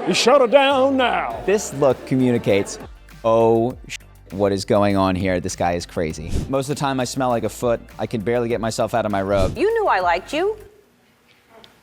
You shut it down now. This look communicates, oh, what is going on here? This guy is crazy. Most of the time I smell like a foot. I can barely get myself out of my robe. You knew I liked you.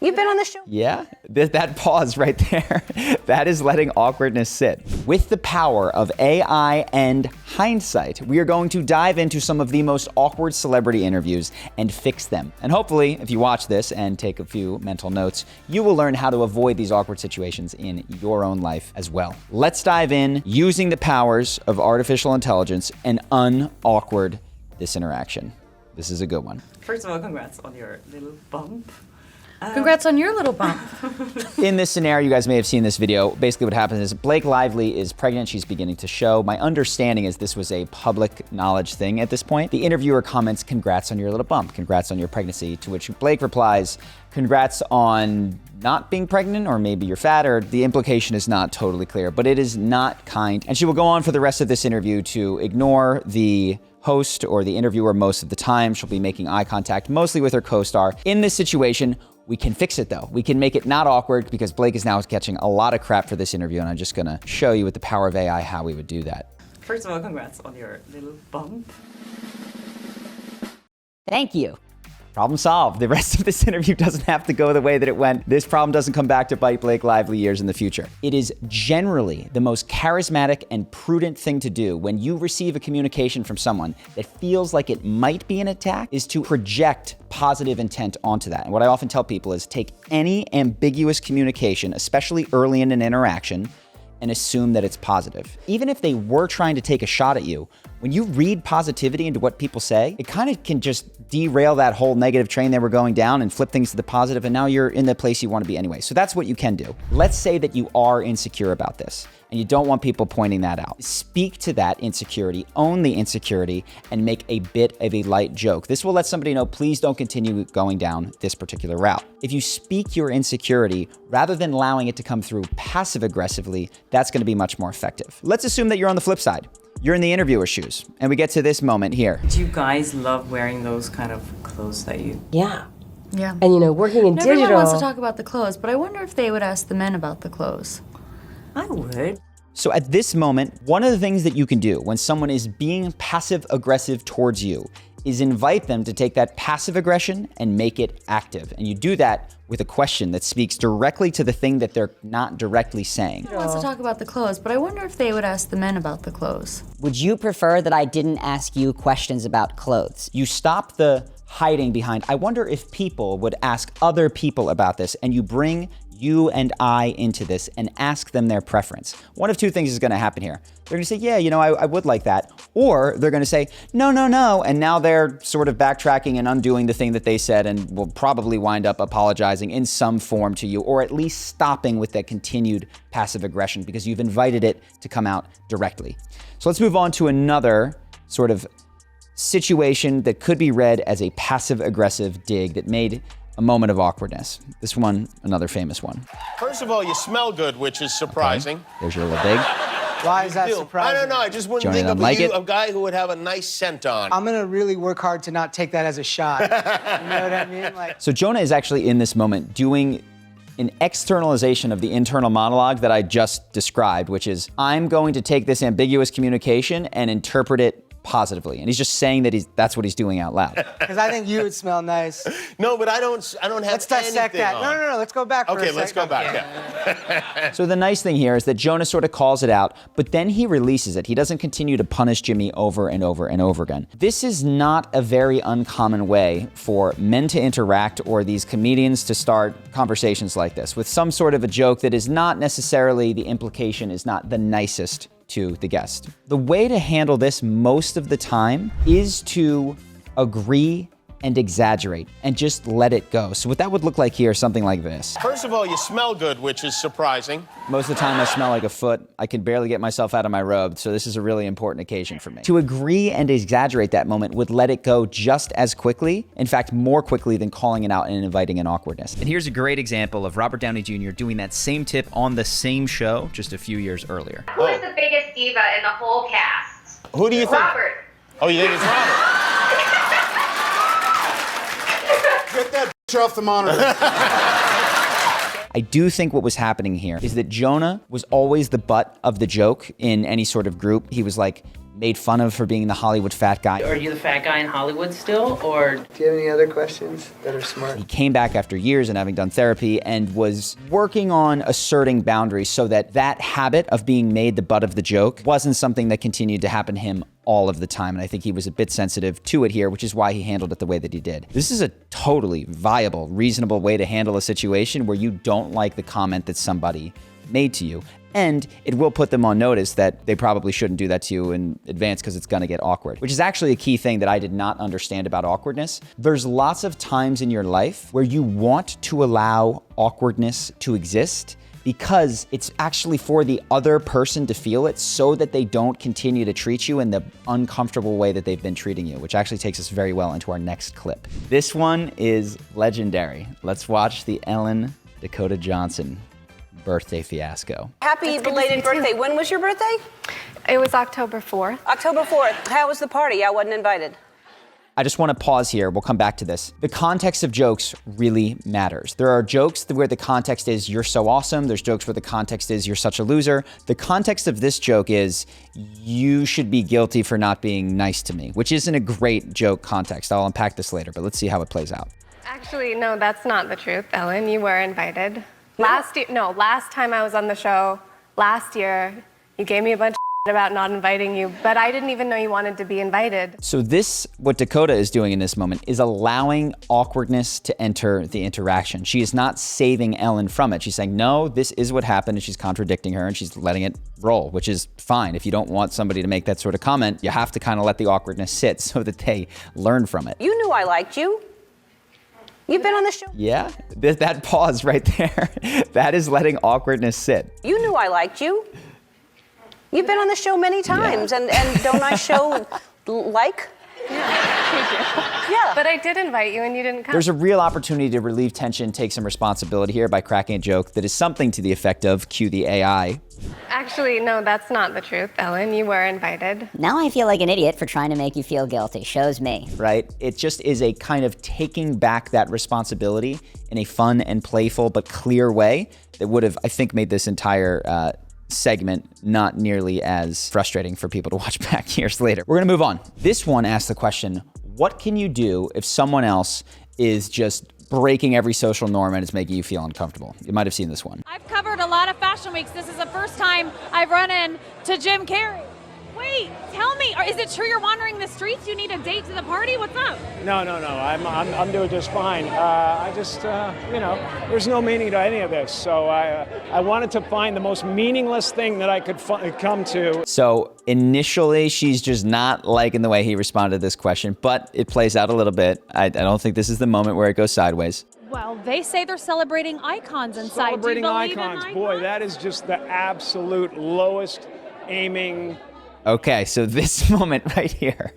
You've been on the show. Yeah, that pause right there, that is letting awkwardness sit. With the power of AI and hindsight, we are going to dive into some of the most awkward celebrity interviews and fix them. And hopefully, if you watch this and take a few mental notes, you will learn how to avoid these awkward situations in your own life as well. Let's dive in using the powers of artificial intelligence and un-awkward this interaction. This is a good one. First of all, congrats on your little bump. Congrats on your little bump. In this scenario, you guys may have seen this video. Basically what happens is Blake Lively is pregnant. She's beginning to show. My understanding is this was a public knowledge thing at this point. The interviewer comments, congrats on your little bump. Congrats on your pregnancy. To which Blake replies, congrats on not being pregnant, or maybe you're fat, or the implication is not totally clear, but it is not kind. And she will go on for the rest of this interview to ignore the host or the interviewer most of the time. She'll be making eye contact mostly with her co-star. In this situation, we can fix it though. We can make it not awkward because Blake is now catching a lot of crap for this interview, and I'm just gonna show you with the power of AI how we would do that. First of all, congrats on your little bump. Thank you. Problem solved. The rest of this interview doesn't have to go the way that it went. This problem doesn't come back to bite Blake Lively years in the future. It is generally the most charismatic and prudent thing to do when you receive a communication from someone that feels like it might be an attack, is to project positive intent onto that. And what I often tell people is take any ambiguous communication, especially early in an interaction, and assume that it's positive. Even if they were trying to take a shot at you, when you read positivity into what people say, it kind of can just derail that whole negative train they were going down and flip things to the positive, and now you're in the place you want to be anyway. So that's what you can do. Let's say that you are insecure about this, and you don't want people pointing that out. Speak to that insecurity, own the insecurity, and make a bit of a light joke. This will let somebody know, please don't continue going down this particular route. If you speak your insecurity, rather than allowing it to come through passive-aggressively, that's gonna be much more effective. Let's assume that you're on the flip side. You're in the interviewer's shoes, and we get to this moment here. Do you guys love wearing those kind of clothes that you... Yeah. Yeah. And you know, working in digital. Everyone wants to talk about the clothes, but I wonder if they would ask the men about the clothes. I would. So at this moment, one of the things that you can do when someone is being passive-aggressive towards you is invite them to take that passive aggression and make it active. And you do that with a question that speaks directly to the thing that they're not directly saying. Everyone wants to talk about the clothes, but I wonder if they would ask the men about the clothes. Would you prefer that I didn't ask you questions about clothes? You stop the hiding behind, I wonder if people would ask other people about this, and you bring you and I into this and ask them their preference. One of two things is gonna happen here. They're gonna say, yeah, you know, I would like that. Or they're gonna say, no, no, no. And now they're sort of backtracking and undoing the thing that they said and will probably wind up apologizing in some form to you, or at least stopping with that continued passive aggression because you've invited it to come out directly. So let's move on to another sort of situation that could be read as a passive aggressive dig that made a moment of awkwardness. This one, another famous one. First of all, you smell good, which is surprising. Okay. There's your little dig. Why is that surprising? I don't know. I just wouldn't Jonah think doesn't of like you, it. a guy who would have a nice scent on. I'm gonna really work hard to not take that as a shot. You know what I mean? Like, So Jonah is actually in this moment doing an externalization of the internal monologue that I just described, which is, I'm going to take this ambiguous communication and interpret it positively. And he's just saying that that's what he's doing out loud. because I think you would smell nice. No, but I don't have Let's dissect anything that. on. No, let's go back for a Okay, second. let's go back. Yeah. So the nice thing here is that Jonah sort of calls it out, but then he releases it. He doesn't continue to punish Jimmy over and over and over again. This is not a very uncommon way for men to interact or these comedians to start conversations like this, with some sort of a joke that is not necessarily, the implication is not the nicest to the guest. The way to handle this most of the time is to agree and exaggerate and just let it go. So what that would look like here is something like this. First of all, you smell good, which is surprising. Most of the time I smell like a foot. I can barely get myself out of my robe, so this is a really important occasion for me. To agree and exaggerate that moment would let it go just as quickly, in fact, more quickly than calling it out and inviting an awkwardness. And here's a great example of Robert Downey Jr. doing that same tip on the same show just a few years earlier. Who is the biggest diva in the whole cast? Who do you think? Robert. Oh, you think it's Robert? Get that off the monitor. I I do think what was happening here is that Jonah was always the butt of the joke in any sort of group. He was like made fun of for being the Hollywood fat guy. Are you the fat guy in Hollywood still, or? Do you have any other questions that are smart? He came back after years and having done therapy and was working on asserting boundaries so that that habit of being made the butt of the joke wasn't something that continued to happen to him all of the time. And I think he was a bit sensitive to it here, which is why he handled it the way that he did. This is a totally viable, reasonable way to handle a situation where you don't like the comment that somebody made to you. And it will put them on notice that they probably shouldn't do that to you in advance because it's going to get awkward, which is actually a key thing that I did not understand about awkwardness. There's lots of times in your life where you want to allow awkwardness to exist because it's actually for the other person to feel it so that they don't continue to treat you in the uncomfortable way that they've been treating you, which actually takes us very well into our next clip. This one is legendary. Let's watch the Ellen Dakota Johnson birthday fiasco. Happy belated birthday. When was your birthday? It was October 4th. October 4th. How was the party? I wasn't invited. I just want to pause here. We'll come back to this. The context of jokes really matters. There are jokes where the context is you're so awesome. There's jokes where the context is you're such a loser. The context of this joke is you should be guilty for not being nice to me, which isn't a great joke context. I'll unpack this later, but let's see how it plays out. Actually, no, that's not the truth, Ellen. You were invited. Last time I was on the show, last year, you gave me a bunch of shit about not inviting you, but I didn't even know you wanted to be invited. So what Dakota is doing in this moment is allowing awkwardness to enter the interaction. She is not saving Ellen from it. She's saying, no, this is what happened, and she's contradicting her, and she's letting it roll, which is fine. If you don't want somebody to make that sort of comment, you have to kind of let the awkwardness sit so that they learn from it. You knew I liked you. You've been on the show. Yeah, that pause right there, that is letting awkwardness sit. You knew I liked you. You've been on the show many times, and don't I show like? Yeah. But I did invite you and you didn't come. There's a real opportunity to relieve tension, take some responsibility here by cracking a joke that is something to the effect of cue the AI. Actually, no, that's not the truth, Ellen. You were invited. Now I feel like an idiot for trying to make you feel guilty. Shows me. Right? It just is a kind of taking back that responsibility in a fun and playful but clear way that would have, I think, made this entire segment not nearly as frustrating for people to watch back years later. We're gonna move on. This one asks the question, what can you do if someone else is just breaking every social norm and it's making you feel uncomfortable? You might have seen this one. I've covered a lot of fashion weeks. This is the first time I've run into Jim Carrey. Wait, tell me, is it true you're wandering the streets? You need a date to the party? What's up? No. I'm doing just fine. I just, there's no meaning to any of this. So I wanted to find the most meaningless thing that I could come to. So initially, she's just not liking the way he responded to this question, but it plays out a little bit. I don't think this is the moment where it goes sideways. Well, they say they're celebrating icons inside. Celebrating Do you believe icons. in Boy, that is just the absolute lowest aiming. Okay, so this moment right here,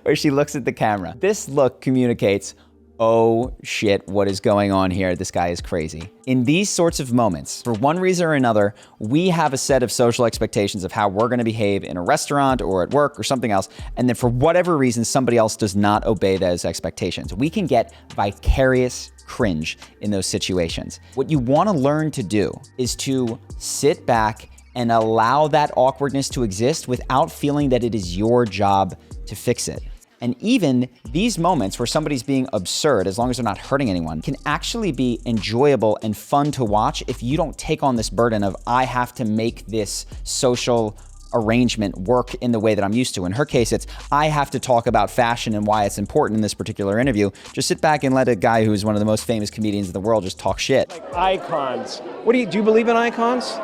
where she looks at the camera, this look communicates, oh shit, what is going on here? This guy is crazy. In these sorts of moments, for one reason or another, we have a set of social expectations of how we're gonna behave in a restaurant or at work or something else, and then for whatever reason, somebody else does not obey those expectations. We can get vicarious cringe in those situations. What you wanna learn to do is to sit back and allow that awkwardness to exist without feeling that it is your job to fix it. And even these moments where somebody's being absurd, as long as they're not hurting anyone, can actually be enjoyable and fun to watch if you don't take on this burden of, I have to make this social arrangement work in the way that I'm used to. In her case, it's, I have to talk about fashion and why it's important in this particular interview. Just sit back and let a guy who's one of the most famous comedians in the world just talk shit. Like icons. Do you believe in icons?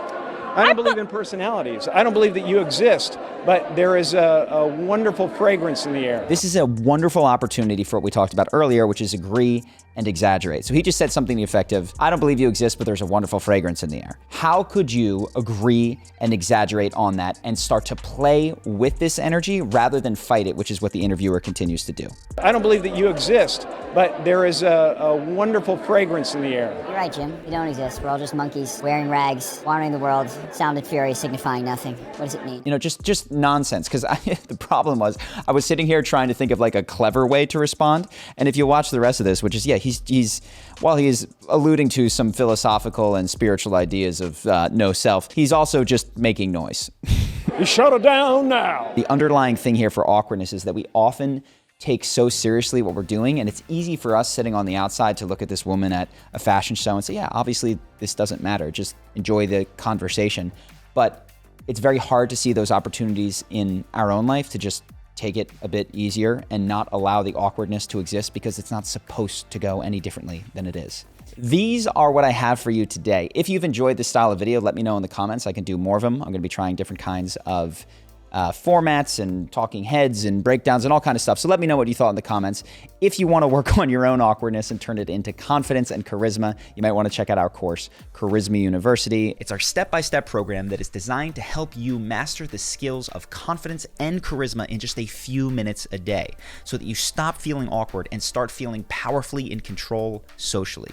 I don't believe in personalities. I don't believe that you exist, but there is a wonderful fragrance in the air. This is a wonderful opportunity for what we talked about earlier, which is agree and exaggerate. So he just said something to the effect of, I don't believe you exist, but there's a wonderful fragrance in the air. How could you agree and exaggerate on that and start to play with this energy rather than fight it, which is what the interviewer continues to do? I don't believe that you exist, but there is a wonderful fragrance in the air. You're right, Jim. You don't exist. We're all just monkeys wearing rags, wandering the world, Sounded fury signifying nothing. What does it mean? You know, just nonsense. Because the problem was, I was sitting here trying to think of like a clever way to respond. And if you watch the rest of this, which is, yeah, he's while he is alluding to some philosophical and spiritual ideas of no self, he's also just making noise. You shut it down now. The underlying thing here for awkwardness is that we often take so seriously what we're doing, and it's easy for us sitting on the outside to look at this woman at a fashion show and say, yeah, obviously this doesn't matter, just enjoy the conversation. But it's very hard to see those opportunities in our own life to just take it a bit easier and not allow the awkwardness to exist, because it's not supposed to go any differently than it is. These are what I have for you today. If you've enjoyed this style of video, let me know in the comments. I can do more of them. I'm going to be trying different kinds of formats and talking heads and breakdowns and all kind of stuff. So let me know what you thought in the comments. If you want to work on your own awkwardness and turn it into confidence and charisma, you might want to check out our course, Charisma University. It's our step-by-step program that is designed to help you master the skills of confidence and charisma in just a few minutes a day, so that you stop feeling awkward and start feeling powerfully in control socially.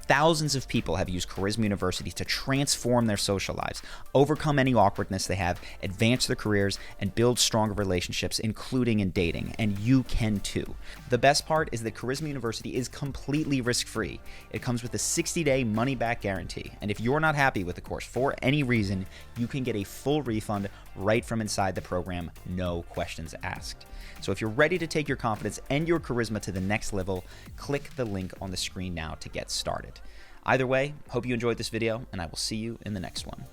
Thousands of people have used Charisma University to transform their social lives, overcome any awkwardness they have, advance their careers, and build stronger relationships, including in dating, and you can too. The best part is that Charisma University is completely risk-free. It comes with a 60-day money-back guarantee, and if you're not happy with the course for any reason, you can get a full refund right from inside the program, no questions asked. So if you're ready to take your confidence and your charisma to the next level, click the link on the screen now to get started. Either way, hope you enjoyed this video, and I will see you in the next one.